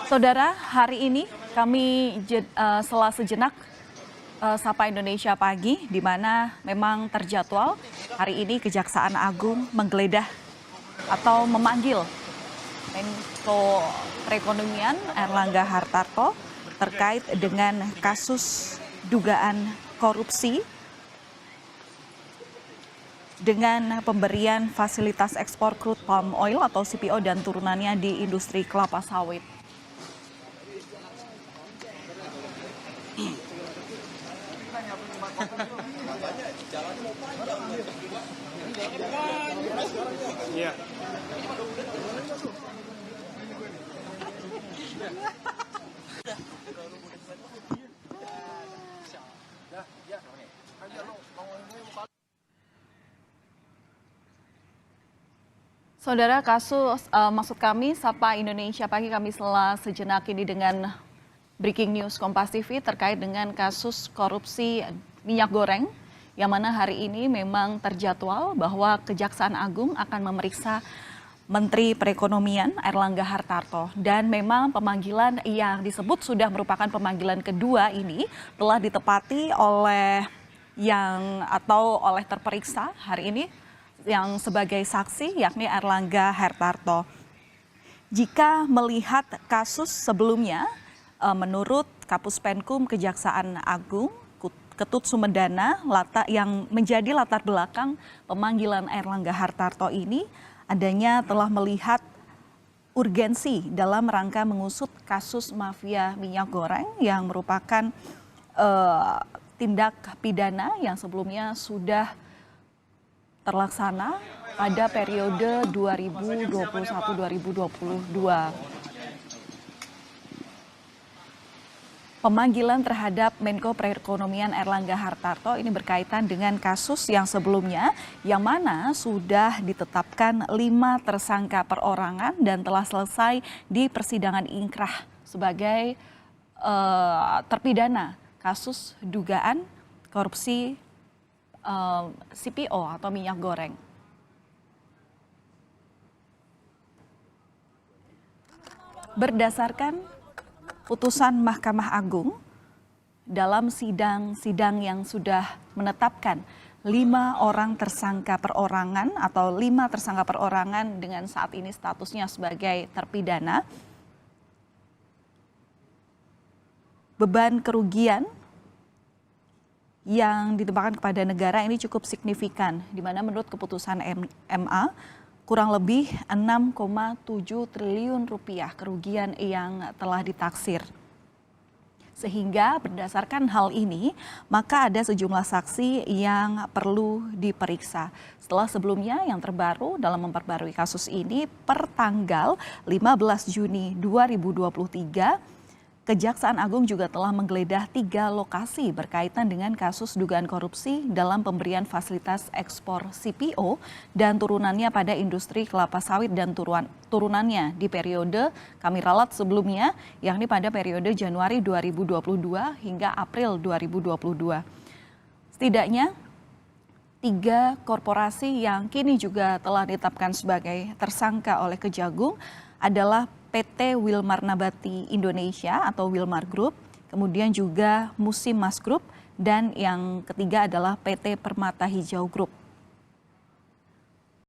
Saudara, hari ini kami setelah sejenak Sapa Indonesia Pagi, di mana memang terjadwal hari ini Kejaksaan Agung menggeledah atau memanggil Menko Perekonomian Airlangga Hartarto terkait dengan kasus dugaan korupsi dengan pemberian fasilitas ekspor crude palm oil atau CPO dan turunannya di industri kelapa sawit. Iya. Saudara, kasus maksud kami Sapa Indonesia Pagi kami setelah sejenak ini dengan breaking news Kompas TV terkait dengan kasus korupsi minyak goreng yang mana hari ini memang terjadwal bahwa Kejaksaan Agung akan memeriksa Menteri Perekonomian Airlangga Hartarto, dan memang pemanggilan yang disebut sudah merupakan pemanggilan kedua ini telah ditepati oleh oleh terperiksa hari ini yang sebagai saksi, yakni Airlangga Hartarto. Jika melihat kasus sebelumnya, menurut Kapus Penkum Kejaksaan Agung, Ketut Sumedana, yang menjadi latar belakang pemanggilan Airlangga Hartarto ini, adanya telah melihat urgensi dalam rangka mengusut kasus mafia minyak goreng yang merupakan tindak pidana yang sebelumnya sudah terlaksana pada periode 2021-2022. Pemanggilan terhadap Menko Perekonomian Airlangga Hartarto ini berkaitan dengan kasus yang sebelumnya, yang mana sudah ditetapkan 5 tersangka perorangan dan telah selesai di persidangan ingkrah sebagai terpidana kasus dugaan korupsi CPO atau minyak goreng. Berdasarkan putusan Mahkamah Agung dalam sidang yang sudah menetapkan 5 orang tersangka perorangan atau 5 tersangka perorangan dengan saat ini statusnya sebagai terpidana, beban kerugian yang ditempatkan kepada negara ini cukup signifikan, di mana menurut keputusan MA kurang lebih 6,7 triliun rupiah kerugian yang telah ditaksir. Sehingga berdasarkan hal ini, maka ada sejumlah saksi yang perlu diperiksa. Setelah sebelumnya yang terbaru dalam memperbarui kasus ini, per tanggal 15 Juni 2023, Kejaksaan Agung juga telah menggeledah 3 lokasi berkaitan dengan kasus dugaan korupsi dalam pemberian fasilitas ekspor CPO dan turunannya pada industri kelapa sawit dan turunannya di periode kami ralat sebelumnya, yakni pada periode Januari 2022 hingga April 2022. Setidaknya 3 korporasi yang kini juga telah ditetapkan sebagai tersangka oleh Kejagung adalah PT Wilmar Nabati Indonesia atau Wilmar Group, kemudian juga Musimas Group, dan yang ketiga adalah PT Permata Hijau Group.